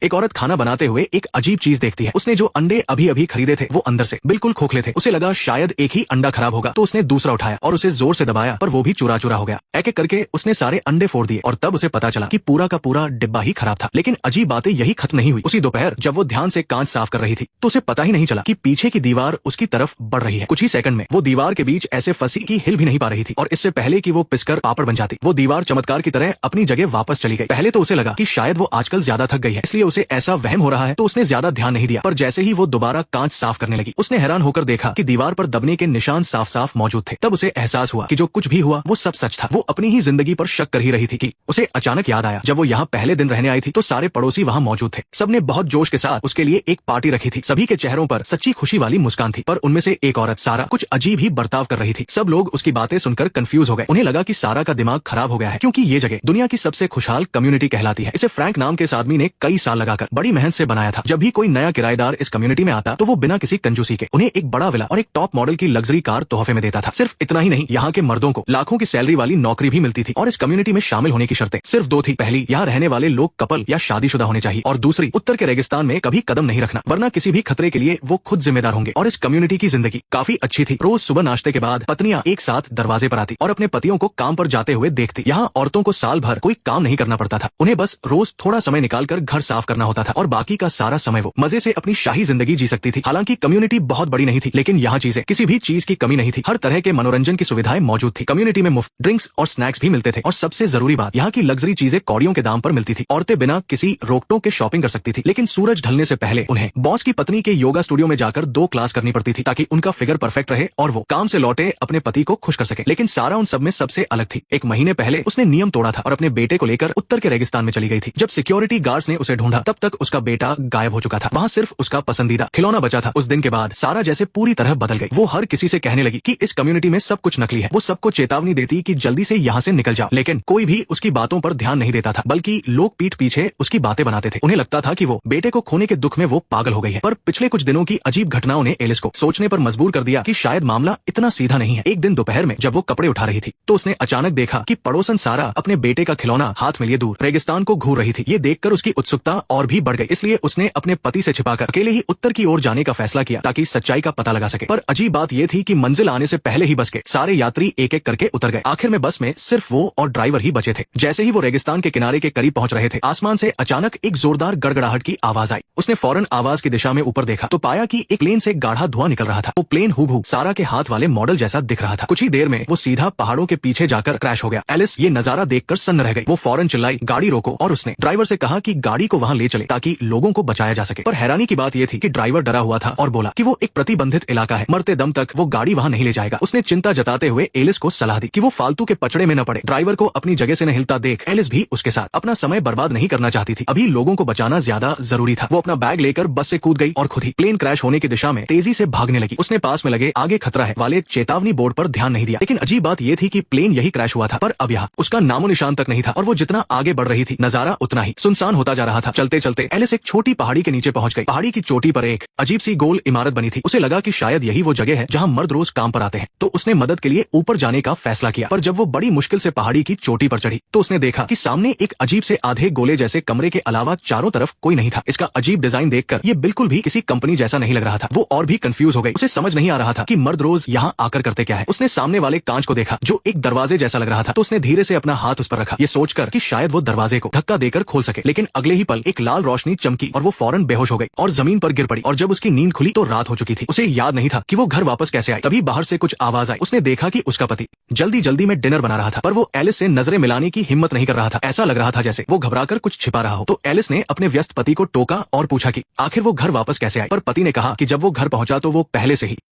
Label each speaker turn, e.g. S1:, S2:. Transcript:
S1: एक औरत खाना बनाते हुए एक अजीब चीज देखती है। उसने जो अंडे अभी अभी खरीदे थे वो अंदर से बिल्कुल खोखले थे। उसे लगा शायद एक ही अंडा खराब होगा, तो उसने दूसरा उठाया और उसे जोर से दबाया, पर वो भी चूरा चूरा हो गया। एक एक करके उसने सारे अंडे फोड़ दिए और तब उसे पता चला कि पूरा का पूरा डिब्बा ही खराब था। लेकिन अजीब बातें यही खत्म नहीं हुई। उसी दोपहर जब वो ध्यान से कांच साफ कर रही थी तो उसे पता ही नहीं चला कि पीछे की दीवार उसकी तरफ बढ़ रही है। कुछ ही सेकंड में वो दीवार के बीच ऐसे फंसी कि हिल भी नहीं पा रही थी, और इससे पहले कि वो पिसकर पापड़ बन जाती, वो दीवार चमत्कार की तरह अपनी जगह वापस चली गई। पहले तो उसे लगा कि शायद वो आजकल ज्यादा थक गई है, इसलिए उसे ऐसा वहम हो रहा है, तो उसने ज्यादा ध्यान नहीं दिया। पर जैसे ही वो दोबारा कांच साफ करने लगी, उसने हैरान होकर देखा कि दीवार पर दबने के निशान साफ साफ मौजूद थे। तब उसे एहसास हुआ कि जो कुछ भी हुआ वो सब सच था। वो अपनी ही जिंदगी पर शक कर ही रही थी कि उसे अचानक याद आया, जब वो यहाँ पहले दिन रहने आई थी तो सारे पड़ोसी वहाँ मौजूद थे। सबने बहुत जोश के साथ उसके लिए एक पार्टी रखी थी। सभी के चेहरों पर सच्ची खुशी वाली मुस्कान थी, पर उनमें से एक औरत सारा कुछ अजीब ही बर्ताव कर रही थी। सब लोग उसकी बातें सुनकर कंफ्यूज हो गए। उन्हें लगा कि सारा का दिमाग खराब हो गया है, क्योंकि ये जगह दुनिया की सबसे खुशहाल कम्युनिटी कहलाती है। इसे फ्रैंक नाम के इस आदमी ने कई साल लगाकर बड़ी मेहनत से बनाया था। जब भी कोई नया किराएदार इस कम्युनिटी में आता तो वो बिना किसी कंजूसी के उन्हें एक बड़ा विला और एक टॉप मॉडल की लग्जरी कार तोहफे में देता था। सिर्फ इतना ही नहीं, यहाँ के मर्दों को लाखों की सैलरी वाली नौकरी भी मिलती थी, और इस कम्युनिटी में शामिल होने की शर्तें सिर्फ दो थी। पहली, यहाँ रहने वाले लोग कपल या शादीशुदा होने चाहिए, और दूसरी, उत्तर के रेगिस्तान में कभी कदम नहीं रखना, वरना किसी भी खतरे के लिए वो खुद जिम्मेदार होंगे। और इस कम्युनिटी की जिंदगी काफी अच्छी थी। रोज सुबह नाश्ते के बाद पत्नियां एक साथ दरवाजे पर आती और अपने पतियों को काम पर जाते हुए देखती। यहाँ औरतों को साल भर कोई काम नहीं करना पड़ता था। उन्हें बस रोज थोड़ा समय निकालकर घर साफ करना होता था, और बाकी का सारा समय वो मजे से अपनी शाही जिंदगी जी सकती थी। हालांकि कम्युनिटी बहुत बड़ी नहीं थी, लेकिन यहाँ चीजें किसी भी चीज की कमी नहीं थी। हर तरह के मनोरंजन की सुविधाएं मौजूद थी। कम्युनिटी में मुफ्त ड्रिंक्स और स्नैक्स भी मिलते थे, और सबसे जरूरी बात, यहाँ की लग्जरी चीजें कौड़ियों के दाम पर मिलती थी। औरतें बिना किसी रोकटोक के शॉपिंग कर सकती थी, लेकिन सूरज ढलने से पहले उन्हें बॉस की पत्नी के योगा स्टूडियो में जाकर 2 क्लास करनी पड़ती थी, ताकि उनका फिगर परफेक्ट रहे और वो काम से लौटे अपने पति को खुश कर सके। लेकिन सारा उन सब में सबसे अलग थी। एक महीने पहले उसने नियम तोड़ा था और अपने बेटे को लेकर उत्तर के रेगिस्तान में चली गई थी। जब सिक्योरिटी गार्ड्स ने उसे ढूंढा, तब तक उसका बेटा गायब हो चुका था। वहाँ सिर्फ उसका पसंदीदा खिलौना बचा था। उस दिन के बाद सारा जैसे पूरी तरह बदल गई। वो हर किसी से कहने लगी कि इस कम्युनिटी में सब कुछ नकली है। वो सबको चेतावनी देती कि जल्दी से यहाँ से निकल जाओ, लेकिन कोई भी उसकी बातों पर ध्यान नहीं देता था, बल्कि लोग पीठ पीछे उसकी बातें बनाते थे। उन्हें लगता था कि वो बेटे को खोने के दुख में वो पागल हो गई है। पर पिछले कुछ दिनों की अजीब घटनाओं ने एलिस को सोचने पर मजबूर कर दिया कि शायद मामला इतना सीधा नहीं है। एक दिन दोपहर में जब वो कपड़े उठा रही थी, तो उसने अचानक देखा कि पड़ोसन सारा अपने बेटे का खिलौना हाथ में लिए दूर रेगिस्तान को घूर रही थी। ये देखकर उसकी उत्सुकता और भी बढ़ गई, इसलिए उसने अपने पति से छिपाकर अकेले ही उत्तर की ओर जाने का फैसला किया, ताकि सच्चाई का पता लगा सके। पर अजीब बात ये थी कि मंजिल आने से पहले ही बस के सारे यात्री एक एक करके उतर गए। आखिर में बस में सिर्फ वो और ड्राइवर ही बचे थे। जैसे ही वो रेगिस्तान के किनारे के करीब पहुंच रहे थे, आसमान से अचानक एक जोरदार गड़गड़ाहट की आवाज आई। उसने फौरन आवाज की दिशा में ऊपर देखा तो पाया कि एक प्लेन से गाढ़ा धुआं निकल रहा था। वो प्लेन हूबहू सारा के हाथ वाले मॉडल जैसा दिख रहा था। कुछ ही देर में वो सीधा पहाड़ों के पीछे जाकर क्रैश हो गया। एलिस ये नजारा देखकर सन्न रह गई। वो फौरन चिल्लाई, गाड़ी रोको, और उसने ड्राइवर से कहा कि गाड़ी को वहां ले चले ताकि लोगों को बचाया जा सके। पर हैरानी की बात यह थी कि ड्राइवर डरा हुआ था और बोला कि वो एक प्रतिबंधित इलाका है, मरते दम तक वो गाड़ी वहां नहीं ले जाएगा। उसने चिंता जताते हुए एलिस को सलाह दी कि वो फालतू के पचड़े में न पड़े। ड्राइवर को अपनी जगह से न हिलता देख एलिस भी उसके साथ अपना समय बर्बाद नहीं करना चाहती थी। अभी लोगों को बचाना ज्यादा जरूरी था। वो अपना बैग लेकर बस से कूद गई और खुद ही प्लेन क्रैश होने की दिशा में तेजी से भागने लगी। उसने पास में लगे आगे खतरा है वाले चेतावनी बोर्ड पर ध्यान नहीं दिया। लेकिन अजीब बात यह थी कि प्लेन यही क्रैश हुआ था, पर अब यहाँ उसका नामो निशान तक नहीं था, और वो जितना आगे बढ़ रही थी नजारा उतना ही सुनसान होता जा रहा था। चलते चलते एलिस एक छोटी पहाड़ी के नीचे पहुंच गई। पहाड़ी की चोटी पर एक अजीब सी गोल इमारत बनी थी। उसे लगा कि शायद यही वो जगह है जहाँ मर्द रोज काम पर आते हैं, तो उसने मदद के लिए ऊपर जाने का फैसला किया। पर जब वो बड़ी मुश्किल से पहाड़ी की चोटी पर चढ़ी तो उसने देखा कि सामने एक अजीब से आधे गोले जैसे कमरे के अलावा चारों तरफ कोई नहीं था। इसका अजीब डिजाइन देखकर ये बिल्कुल भी किसी कंपनी जैसा नहीं लग रहा था। वो और भी कंफ्यूज हो गई। उसे समझ नहीं आ रहा था कि मर्द रोज यहाँ आकर करते क्या है। उसने सामने वाले कांच को देखा जो एक दरवाजे जैसा लग रहा था, तो उसने धीरे से अपना हाथ उस पर रखा, ये सोचकर कि शायद वो दरवाजे को धक्का देकर खोल सके। लेकिन अगले ही पल एक लाल रोशनी चमकी और वो फौरन बेहोश हो गई और जमीन पर गिर पड़ी। और जब उसकी नींद खुली तो रात हो चुकी थी। उसे याद नहीं था कि वो घर वापस कैसे आई। तभी बाहर से कुछ आवाज आई। उसने देखा कि उसका पति जल्दी जल्दी में डिनर बना रहा था, पर वो एलिस से नजरें मिलाने की हिम्मत नहीं कर रहा था। ऐसा लग रहा था जैसे वो घबराकर कुछ छिपा रहा हो। तो एलिस ने अपने व्यस्त पति को टोका और पूछा कि आखिर वो घर वापस कैसे आए। पर पति ने कहा कि जब वो घर पहुंचा तो वो पहले से ही